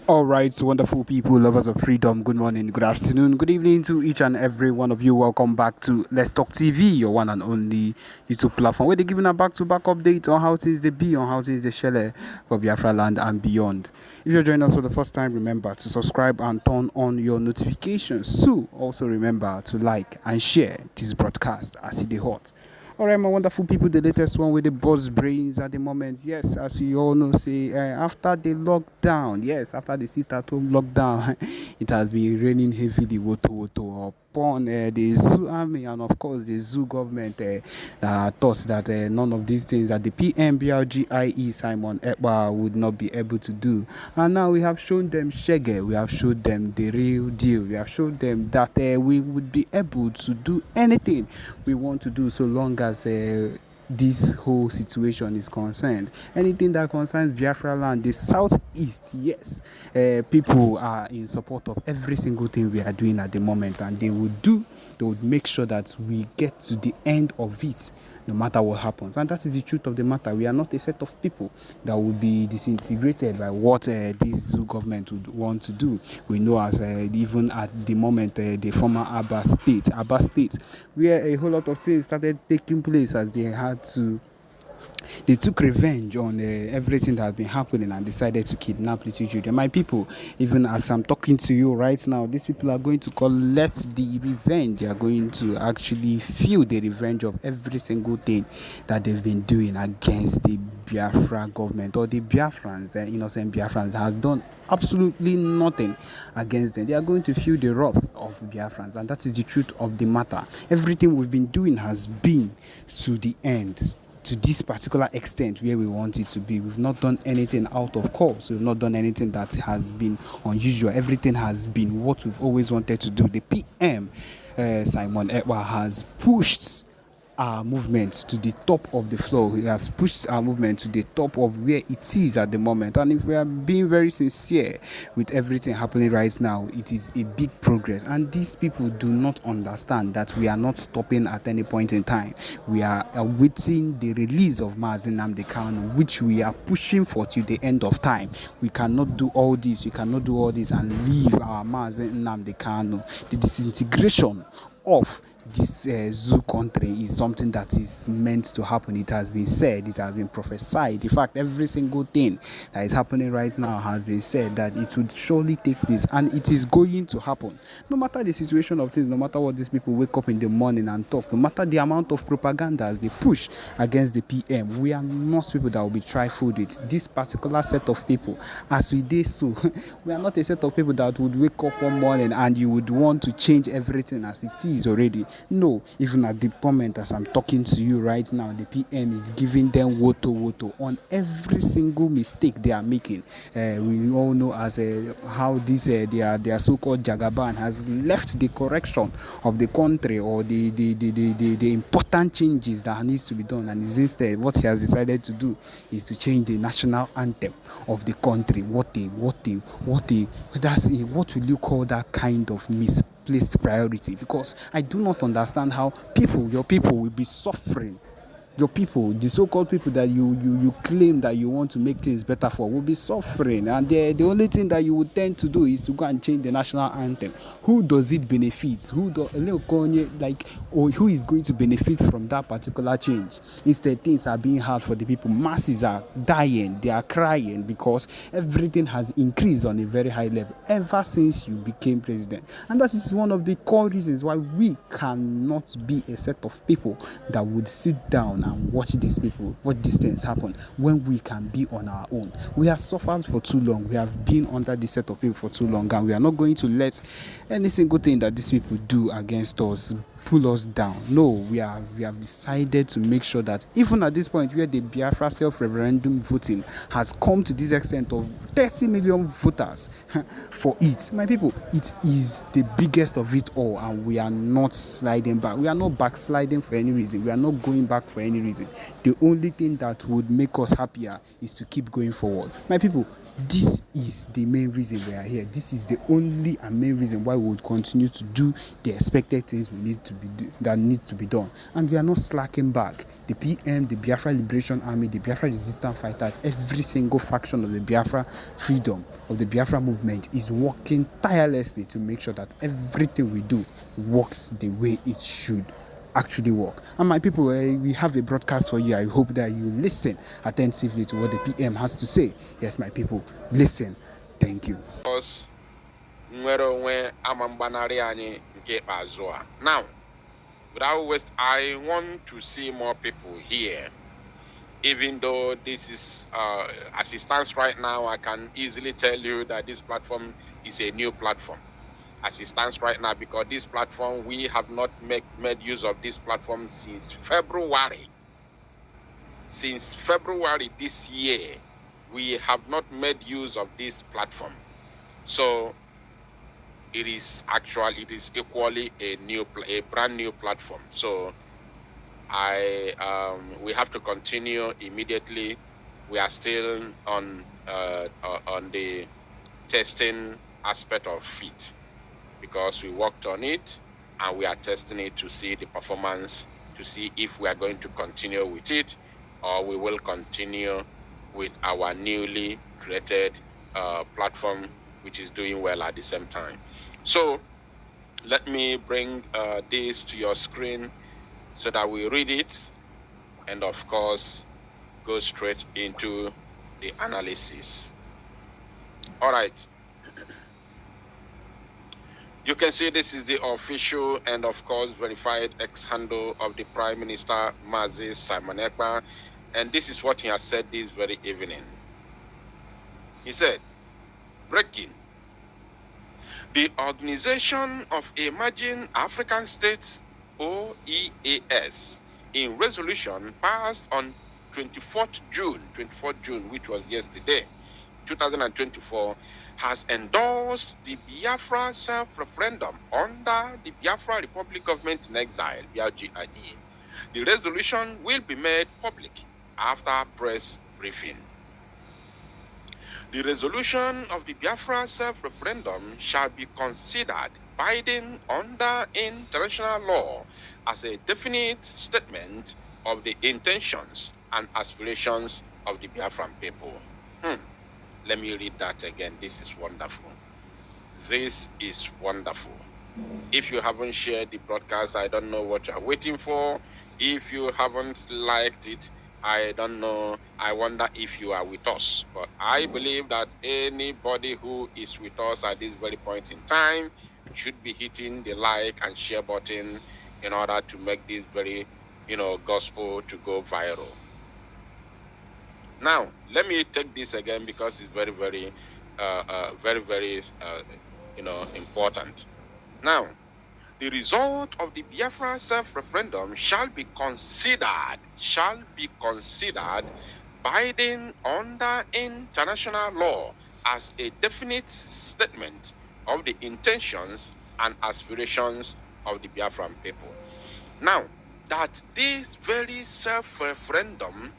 All right, so wonderful people, lovers of freedom. Good morning, good afternoon, good evening to each and every one of you. Welcome back to Let's Talk TV, your one and only YouTube platform where they're giving a back-to-back update on how things they be, on how things they share for Biafra land and beyond. If you're joining us for the first time, remember to subscribe and turn on your notifications too. Also remember to like and share this broadcast as it is hot. All right, my wonderful people, the latest one with the buzz brains at the moment. Yes, as you all know, say after the lockdown, yes, after the sit-at-home lockdown, it has been raining heavily, woto upon the zoo army and of course the zoo government thought that none of these things that the PMBRGIE Simon Ekpa would not be able to do. And now we have shown them shege, we have showed them the real deal, we have showed them that we would be able to do anything we want to do so long as this whole situation is concerned. Anything that concerns Biafra land, the southeast, yes, people are in support of every single thing we are doing at the moment, and they would make sure that we get to the end of it no matter what happens. And that is the truth of the matter. We are not a set of people that will be disintegrated by what this zoo government would want to do. We know as even at the moment the former Abba state, where a whole lot of things started taking place as they took revenge on everything that has been happening and decided to kidnap little children. My people, even as I'm talking to you right now, these people are going to collect the revenge. They are going to actually feel the revenge of every single thing that they've been doing against the Biafra government, or the Biafrans, innocent Biafrans has done absolutely nothing against them. They are going to feel the wrath of Biafrans, and that is the truth of the matter. Everything we've been doing has been to the end, to this particular extent where we want it to be. We've not done anything out of course. We've not done anything that has been unusual. Everything has been what we've always wanted to do. The PM, Simon Ekpa, has pushed our movement to the top of the floor. He has pushed our movement to the top of where it is at the moment. And if we are being very sincere with everything happening right now, it is a big progress. And these people do not understand that we are not stopping at any point in time. We are awaiting the release of Mazi Nnamdi Kanu, which we are pushing for till the end of time. We cannot do all this. We cannot do all this and leave our Mazi Nnamdi Kanu. The disintegration of this zoo country is something that is meant to happen. It has been said, it has been prophesied. In fact, every single thing that is happening right now has been said that it would surely take place, and it is going to happen. No matter the situation of things, no matter what these people wake up in the morning and talk, no matter the amount of propaganda they push against the PM, we are not people that will be trifled with. This particular set of people, as we did so, we are not a set of people that would wake up one morning and you would want to change everything as it is already. No, even at the moment as I'm talking to you right now, the PM is giving them woto on every single mistake they are making. We all know as how this their so-called Jagaban has left the correction of the country, or the important changes that needs to be done, and instead what he has decided to do is to change the national anthem of the country. What will you call that kind of misplaced priority? Because I do not understand how your people will be suffering. Your people, the so-called people that you claim that you want to make things better for, will be suffering, and the only thing that you would tend to do is to go and change the national anthem. Who does it benefit? Who is going to benefit from that particular change? Instead, things are being hard for the people. Masses are dying, they are crying because everything has increased on a very high level ever since you became president. And that is one of the core reasons why we cannot be a set of people that would sit down and watch these things happen when we can be on our own. We have suffered for too long. We have been under this set of people for too long, and we are not going to let any single thing that these people do against us pull us down. No, we have decided to make sure that even at this point where the Biafra self-referendum voting has come to this extent of 30 million voters for it, my people, it is the biggest of it all, and we are not sliding back. We are not backsliding for any reason. We are not going back for any reason. The only thing that would make us happier is to keep going forward. My people, This is the main reason we are here. This is the only and main reason why we would continue to do the expected things that need to be done. And we are not slacking back. The PM, the Biafra Liberation Army, the Biafra Resistance Fighters, every single faction of the Biafra freedom, of the Biafra movement is working tirelessly to make sure that everything we do works the way it should actually work. And my people, we have a broadcast for you. I hope that you listen attentively to what the PM has to say. Yes, my people, listen. Thank you. Now, without waste, I want to see more people here. Even though this is, as it stands right now, I can easily tell you that this platform is a new platform. As it stands right now, because this platform, we have not made use of this platform since February. Since February this year, we have not made use of this platform. So it is equally a brand new platform. So we have to continue immediately. We are still on the testing aspect of it, because we worked on it and we are testing it to see the performance, to see if we are going to continue with it or we will continue with our newly created platform, which is doing well at the same time. So let me bring this to your screen so that we read it and of course go straight into the analysis. All right. You can see this is the official and of course verified X handle of the Prime Minister Mazi Simon Ekpa, and this is what he has said this very evening. He said, breaking: the Organization of Emerging African States, OEAS, in resolution passed on 24th June, which was yesterday, 2024, has endorsed the Biafra self-referendum under the Biafra Republic Government in Exile, BRGIE. The resolution will be made public after press briefing. The resolution of the Biafra self-referendum shall be considered binding under international law as a definite statement of the intentions and aspirations of the Biafran people. Let me read that again. This is wonderful. This is wonderful. If you haven't shared the broadcast, I don't know what you're waiting for. If you haven't liked it, I don't know. I wonder if you are with us. But I believe that anybody who is with us at this very point in time should be hitting the like and share button in order to make this very, gospel to go viral. Now, let me take this again because it's very, very, important. Now, the result of the Biafra self-referendum shall be considered binding under international law as a definite statement of the intentions and aspirations of the Biafran people. Now, that this very self-referendum,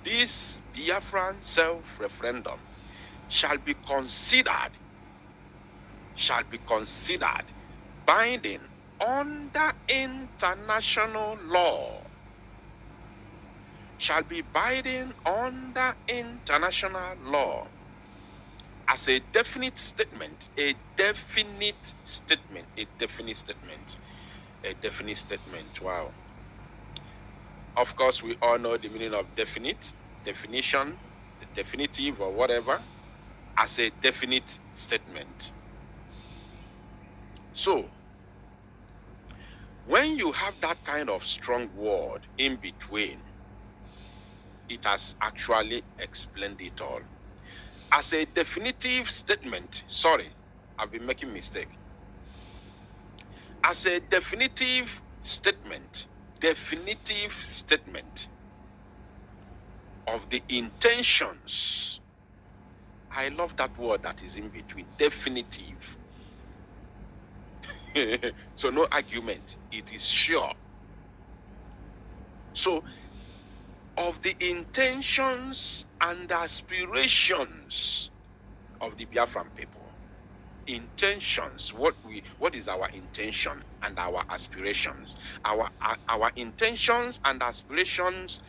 this Biafran self-referendum shall be considered binding under international law, shall be binding under international law as a definite statement, Wow. Of course, we all know the meaning of definite, definition, the definitive or whatever, as a definite statement. So, when you have that kind of strong word in between, it has actually explained it all. As a definitive statement, sorry, I've been making mistake. As a definitive statement of the intentions. I love that word that is in between, definitive. So no argument, it is sure. So, of the intentions and aspirations of the Biafran people. Intentions, what is our intention and our aspirations? Our intentions and aspirations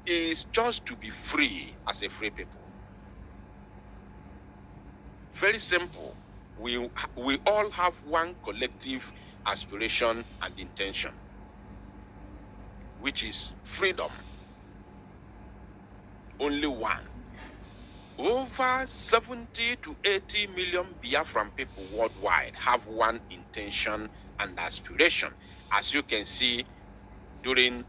is just to be free as a free people. Very simple. We all have one collective aspiration and intention, which is freedom. Only one. Over 70 to 80 million Biafran people worldwide have one intention and aspiration, as you can see during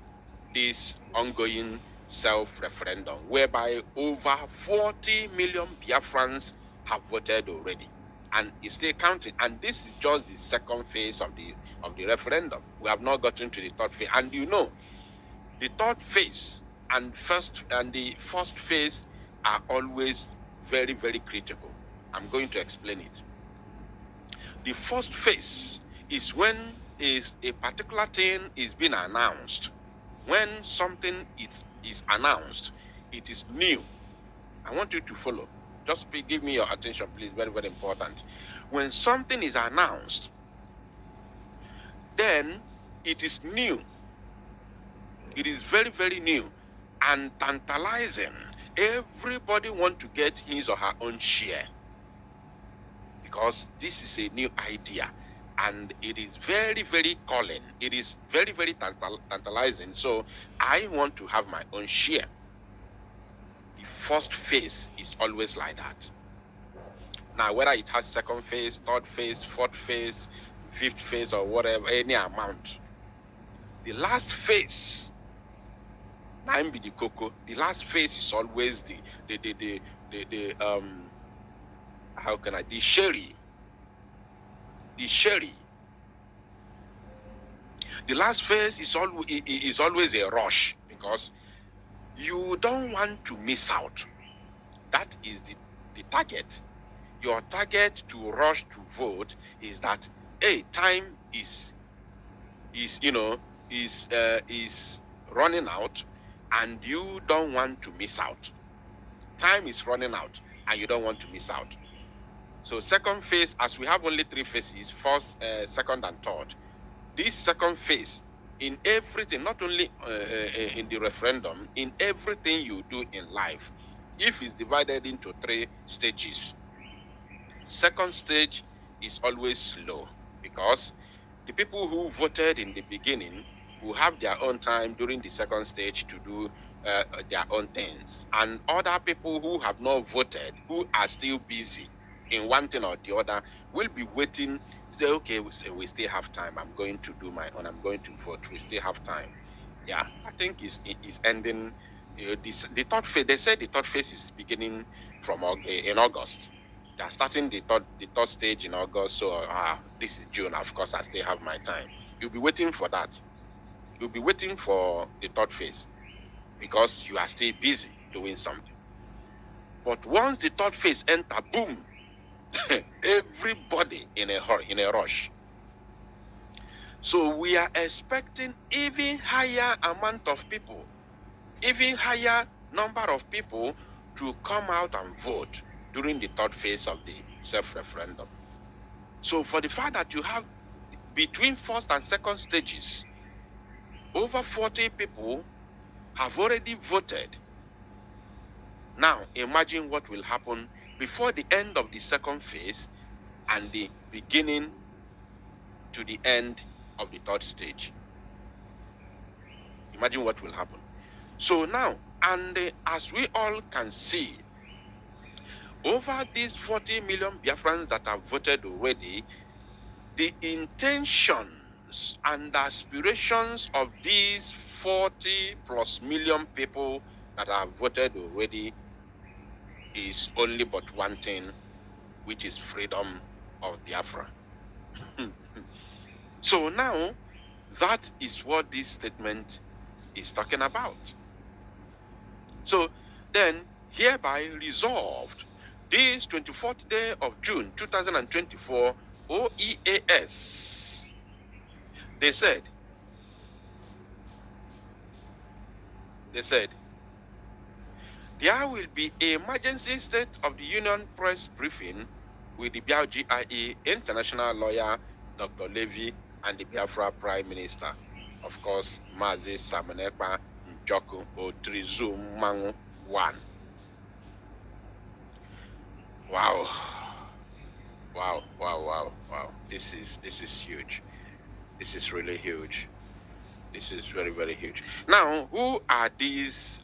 this ongoing self-referendum, whereby over 40 million Biafrans have voted already, and it's still counting. And this is just the second phase of the referendum. We have not gotten to the third phase, and you know, the third phase and the first phase are always very, very critical. I'm going to explain it. The first phase is when a particular thing is being announced. When something is announced, it is new. I want you to follow. Just give me your attention, please. Very, very important. When something is announced, then it is new. It is very, very new and tantalizing. Everybody wants to get his or her own share, because this is a new idea and it is very, very calling. It is very, very tantalizing. So I want to have my own share. The first phase is always like that. Now, whether it has second phase, third phase, fourth phase, fifth phase, or whatever, any amount, the last phase, the cocoa, the last phase is always the sherry. The sherry. The last phase is always a rush, because you don't want to miss out. That is the target. Your target to rush to vote is that, hey, time is running out, and you don't want to miss out. Time is running out, and you don't want to miss out. So second phase, as we have only 3 phases, first, second, and third. This second phase, in everything, not only in the referendum, in everything you do in life, if it's divided into 3 stages, second stage is always slow, because the people who voted in the beginning will have their own time during the second stage to do their own things. And other people who have not voted, who are still busy in one thing or the other, will be waiting, say, okay, we still have time. I'm going to do my own. I'm going to vote. We still have time. Yeah, I think it's ending. The third phase, they said the third phase is beginning from in August. They are starting the third stage in August. So this is June. Of course, I still have my time. You'll be waiting for that. You'll be waiting for the third phase, because you are still busy doing something. But once the third phase enter, boom, everybody in a hurry, in a rush. So we are expecting even higher amount of people, even higher number of people to come out and vote during the third phase of the self-referendum. So for the fact that you have between first and second stages, over 40 people have already voted. Now imagine what will happen before the end of the second phase and the beginning to the end of the third stage. Imagine what will happen. So now, and as we all can see, over these 40 million Biafrans that have voted already, the intentions and aspirations of these 40 plus million people that have voted already is only but one thing, which is freedom of Biafra. So now, that is what this statement is talking about. So then, hereby resolved, this 24th day of June 2024, OEAS, they said, There will be an emergency State of the Union press briefing with the BLGIE international lawyer, Dr. Levy, and the Biafra Prime Minister. Of course, Mazi Samanekpa Njoku Otrizum Mangu 1. Wow. Wow, wow, wow, wow. This is huge. This is really huge. This is very, very huge. Now, who are these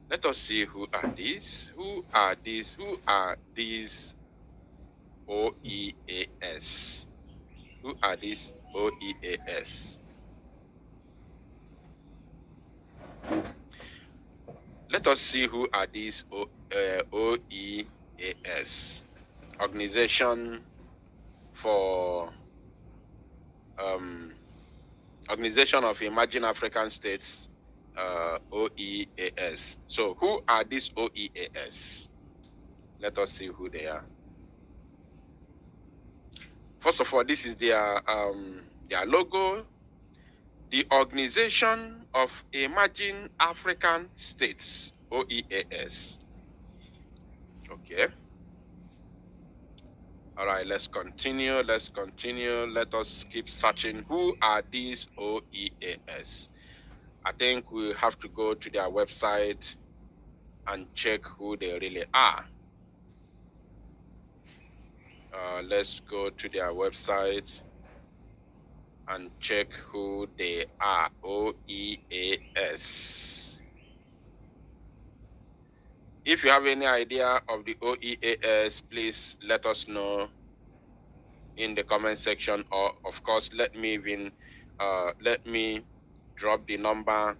let us see who are these. Who are these OEAS? Who are these OEAS? Let us see who are these OEAS. Organization of Emerging African States, OEAS. So who are these OEAS? Let us see who they are. First of all, this is their logo. The Organization of Emerging African States, OEAS. Okay. All right, let's continue. Let us keep searching. Who are these OEAS? I think we have to go to their website and check who they really are. Let's go to their website and check who they are. OEAS. If you have any idea of the OEAS, please let us know in the comment section, or of course let me drop the number.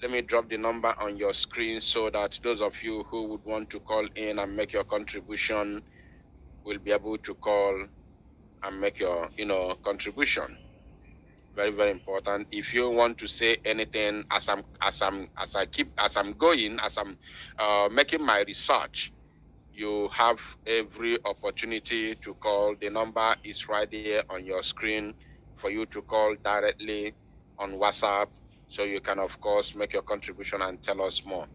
Let me drop the number on your screen so that those of you who would want to call in and make your contribution will be able to call and make your contribution. Very, very important. If you want to say anything as I'm making my research, you have every opportunity to call. The number is right there on your screen for you to call directly on WhatsApp, so you can of course make your contribution and tell us more.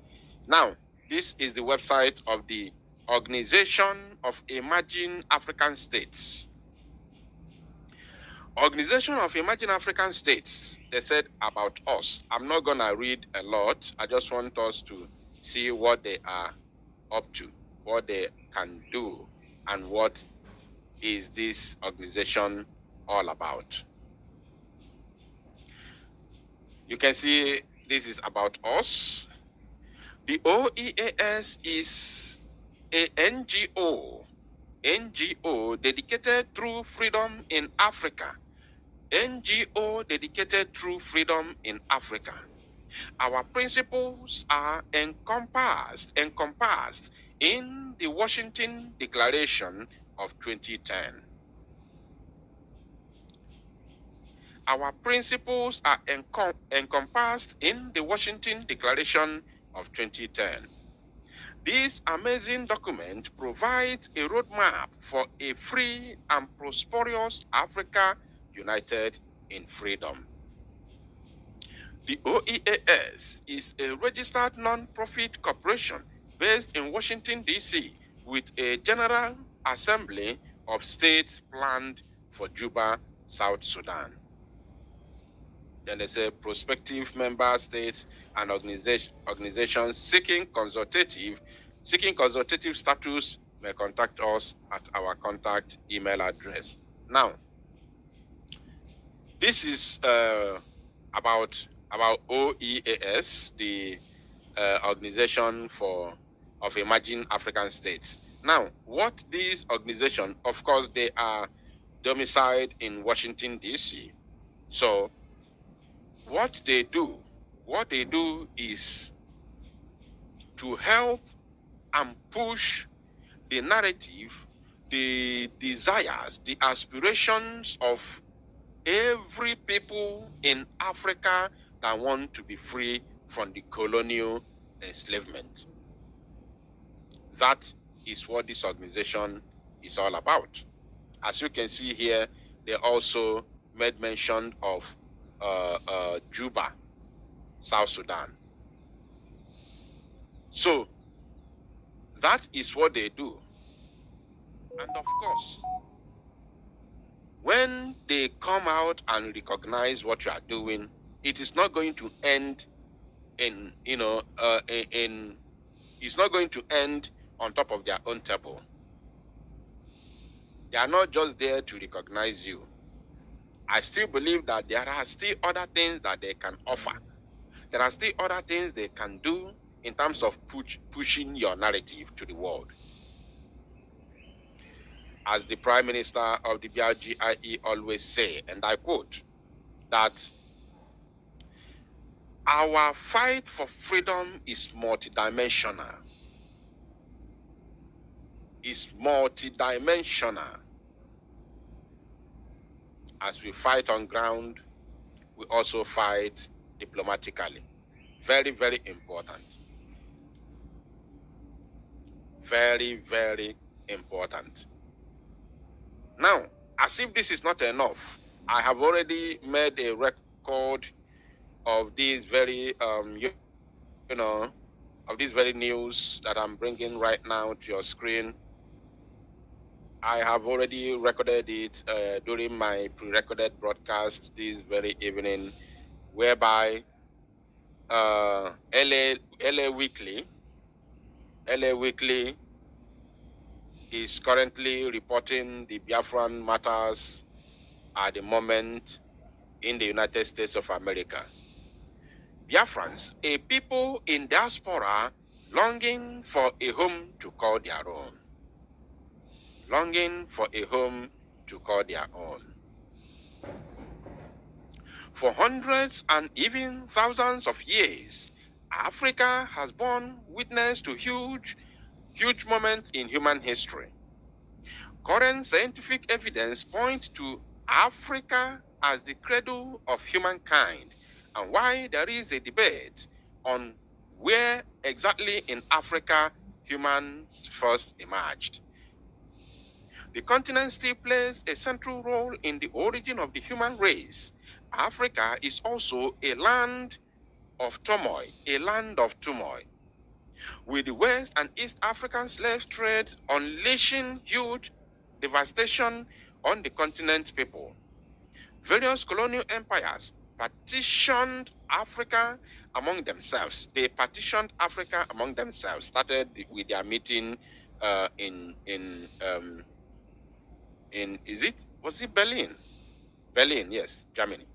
Now, this is the website of the Organization of Emerging African States. Organization of Emerging African States, they said about us. I'm not gonna read a lot. I just want us to see what they are up to, what they can do, and what is this organization all about. You can see this is about us. The OEAS is a NGO dedicated to freedom in Africa. NGO dedicated to freedom in Africa. Our principles are encompassed in the Washington Declaration of 2010. Our principles are encompassed in the Washington Declaration of 2010. This amazing document provides a roadmap for a free and prosperous Africa united in freedom. The OEAS is a registered non-profit corporation based in Washington, D.C., with a General Assembly of States planned for Juba, South Sudan. Then they say prospective member states and organizations seeking consultative status may contact us at our contact email address. Now, this is about OEAS, the Organization of Emerging African States. Now, what these organizations, of course, they are domiciled in Washington, D.C. So, what they do is to help and push the narrative, the desires, the aspirations of every people in Africa that want to be free from the colonial enslavement. That is what this organization is all about. As you can see here, they also made mention of Juba, South Sudan. So that is what they do. And of course, when they come out and recognize what you are doing, it is not going to end in, it's not going to end on top of their own table. They are not just there to recognize you. I still believe that there are still other things that they can offer. There are still other things they can do in terms of pushing your narrative to the world. As the Prime Minister of the BRGIE always say, and I quote, that our fight for freedom is multidimensional. Is multidimensional. As we fight on ground, we also fight diplomatically. Very, very important. Very, very important. Now, as if this is not enough, I have already made a record of these very, of this very news that I'm bringing right now to your screen. I have already recorded it during my pre-recorded broadcast this very evening, whereby LA Weekly is currently reporting the Biafran matters at the moment in the United States of America. Biafrans, a people in diaspora longing for a home to call their own. Longing for a home to call their own. For hundreds and even thousands of years, Africa has borne witness to huge moments in human history. Current scientific evidence points to Africa as the cradle of humankind, and why there is a debate on where exactly in Africa humans first emerged. The continent still plays a central role in the origin of the human race. Africa is also a land of turmoil, with the West and East African slave trade unleashing huge devastation on the continent people. Various colonial empires partitioned Africa among themselves. They partitioned Africa among themselves, started with their meeting was it Berlin? Berlin, yes, Germany.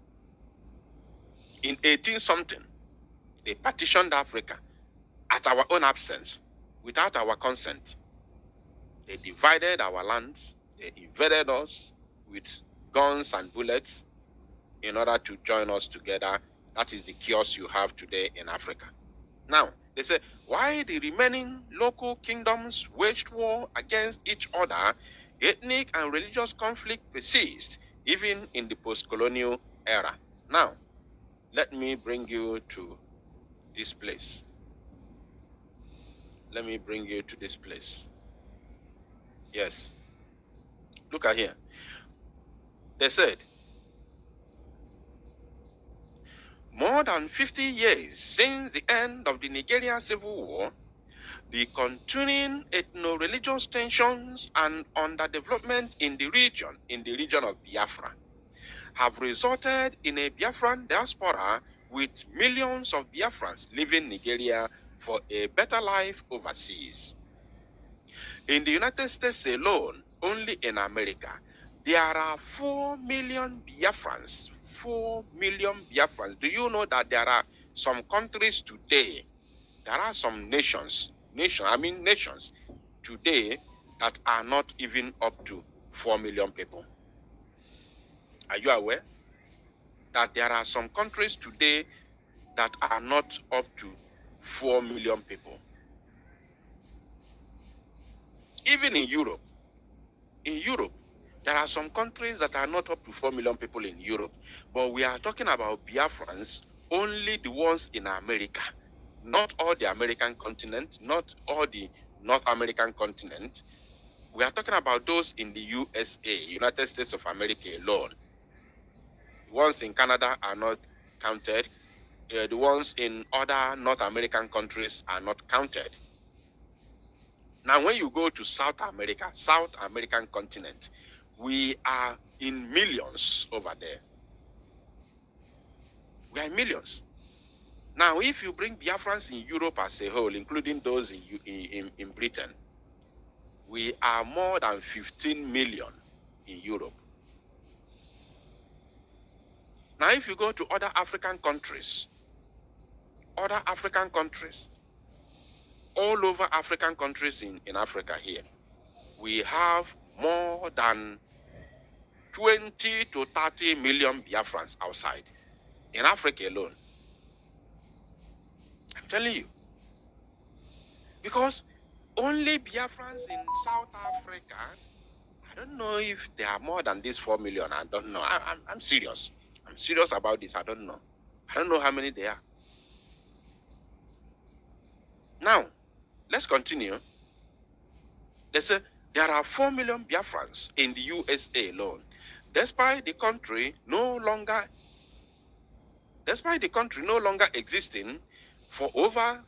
In 18-something, they partitioned Africa at our own absence, without our consent. They divided our lands, they invaded us with guns and bullets in order to join us together. That is the chaos you have today in Africa. Now, they say, why the remaining local kingdoms waged war against each other, ethnic and religious conflict persists even in the post-colonial era. Now, let me bring you to this place. Let me bring you to this place. Yes. Look at here. They said, more than 50 years since the end of the Nigerian Civil War, the continuing ethno-religious tensions and underdevelopment in the region of Biafra, have resulted in a Biafran diaspora with millions of Biafrans leaving Nigeria for a better life overseas. In the United States alone, only in America, there are 4 million Biafrans. 4 million Biafrans. Do you know that there are some countries today, there are some nations today that are not even up to 4 million people? Are you aware that there are some countries today that are not up to 4 million people? Even in Europe, there are some countries that are not up to 4 million people in Europe. But we are talking about Biafrans, only the ones in America. Not all the American continent, not all the North American continent. We are talking about those in the USA, United States of America alone. The ones in Canada are not counted. The ones in other North American countries are not counted. Now, when you go to South America, South American continent, we are in millions over there. We are in millions. Now, if you bring Biafrans in Europe as a whole, including those in Britain, we are more than 15 million in Europe. Now, if you go to other African countries, all over African countries in Africa here, we have more than 20 to 30 million Biafrans outside, in Africa alone. I'm telling you. Because only Biafrans in South Africa, I don't know if there are more than this 4 million. I don't know. I'm serious. I'm serious about this. I don't know. I don't know how many there are. Now, let's continue. They say there are 4 million Biafrans in the USA alone, despite the country no longer existing for over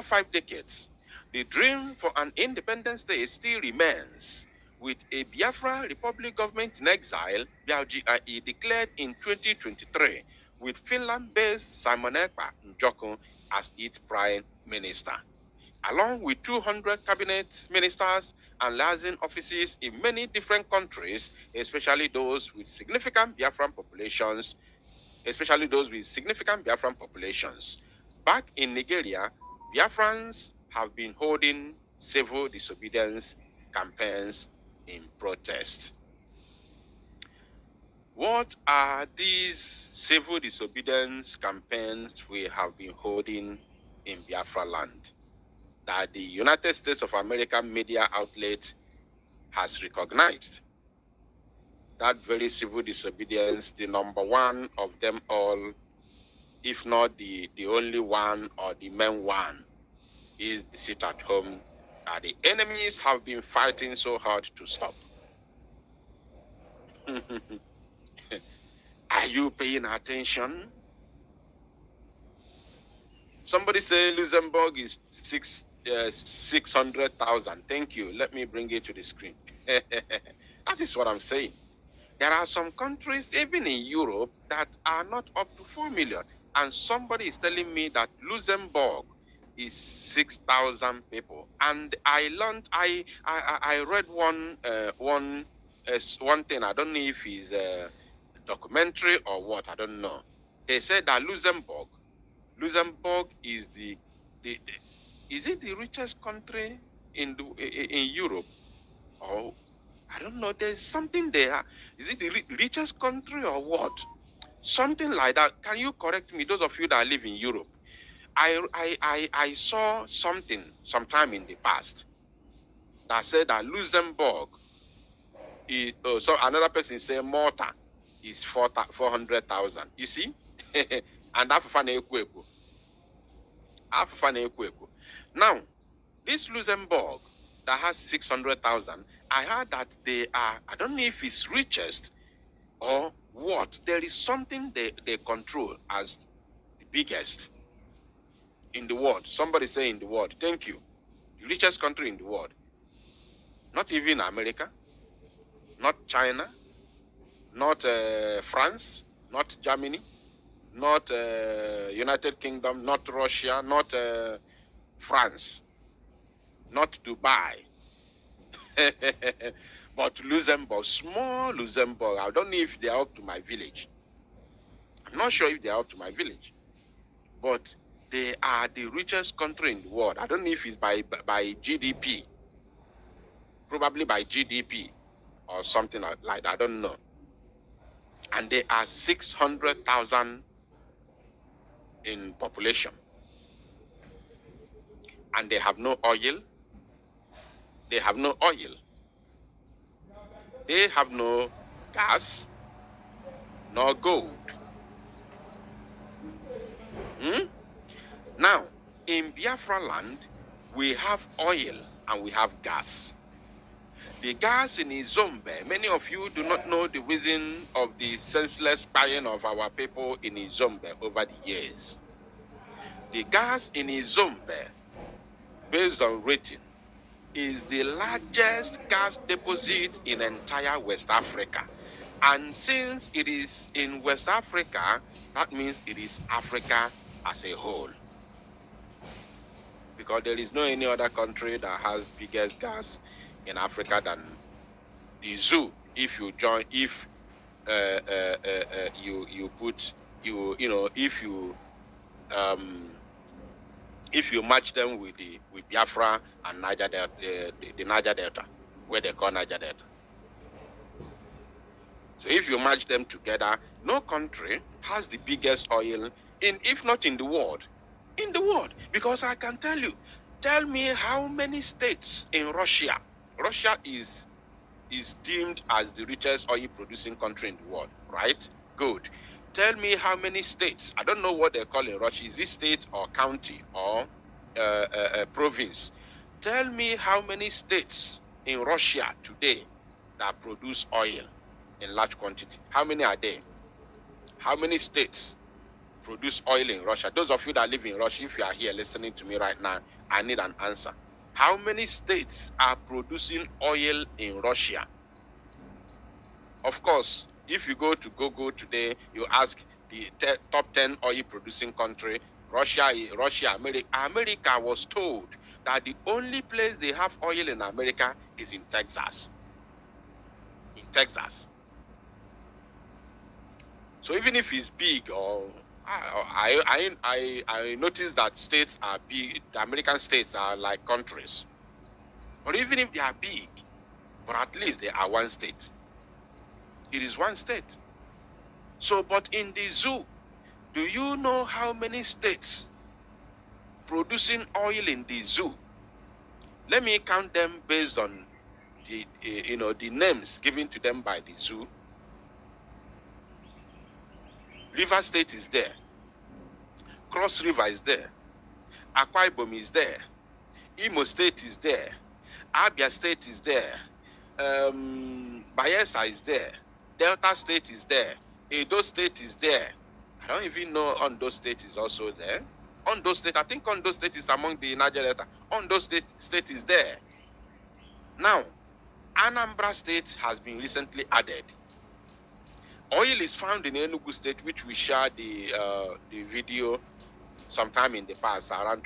5 decades. The dream for an independent state still remains, with a Biafra Republic government in exile, BRGIE, declared in 2023, with Finland-based Simon Ekpa Njoko as its prime minister, along with 200 cabinet ministers and liaison offices in many different countries, especially those with significant Biafran populations. Back in Nigeria, Biafrans have been holding civil disobedience campaigns in protest. What are these civil disobedience campaigns we have been holding in Biafra land that the United States of America media outlet has recognized? That very civil disobedience, the number one of them all, if not the only one or the main one, is the sit at home that the enemies have been fighting so hard to stop. Are you paying attention? Somebody say Luxembourg is 600,000. Thank you. Let me bring it to the screen. That is what I'm saying. There are some countries, even in Europe, that are not up to 4 million. And somebody is telling me that Luxembourg is 6,000 people. And I learned, I read one thing. I don't know if it's a documentary or what. I don't know. They said that Luxembourg is is it the richest country in Europe? Or I don't know. There's something there. Is it the richest country or what? Something like that. Can you correct me, those of you that live in Europe? I saw something sometime in the past that said that Luxembourg is, so another person say Malta is 400,000. You see? And now, this Luxembourg that has 600,000, I heard that they are, I don't know if it's richest or what. There is something they control as the biggest in the world. Somebody say in the world. Thank you. The richest country in the world. Not even America, not China, not France, not Germany, not United Kingdom, not Russia, not France, not Dubai. But Luxembourg, small Luxembourg, I don't know if they are up to my village. I'm not sure if they are up to my village. But they are the richest country in the world. I don't know if it's by GDP. Probably by GDP or something like that. I don't know. And they are 600,000 in population. And they have no oil. They have no oil. They have no gas, no gold. Now, in Biafra land, we have oil and we have gas. The gas in Izombe, many of you do not know the reason of the senseless buying of our people in Izombe over the years. The gas in Izombe, based on rating, is the largest gas deposit in entire West Africa. And since it is in West Africa, that means it is Africa as a whole. Because there is no any other country that has biggest gas in Africa than the zoo. If you join, if if you match them with Biafra and Niger Delta, the Niger Delta, where they call Niger Delta. So if you match them together, no country has the biggest oil if not in the world. In the world, because I can tell you, tell me how many states in Russia. Russia is deemed as the richest oil producing country in the world, right? Good. Tell me how many states. I don't know what they call in Russia. Is it state or county or province? Tell me how many states in Russia today that produce oil in large quantity. How many are there? How many states produce oil in Russia? Those of you that live in Russia, if you are here listening to me right now, I need an answer. How many states are producing oil in Russia? Of course, if you go to Google today, you ask the top 10 oil producing country, Russia, America. America was told that the only place they have oil in America is in Texas. In Texas. So even if it's big, or I noticed that states are big, the American states are like countries. But even if they are big, but at least they are one state. It is one state. So, but in the zoo, do you know how many states producing oil in the zoo? Let me count them based on the the names given to them by the zoo. River State is there. Cross River is there. Akwa Ibom is there. Imo State is there. Abia State is there. Bayelsa is there. Delta State is there. Edo State is there. I don't even know Ondo State is also there. Ondo State, I think Ondo State is among the Niger Delta. Ondo State is there. Now, Anambra State has been recently added. Oil is found in Enugu State, which we shared the video sometime in the past, around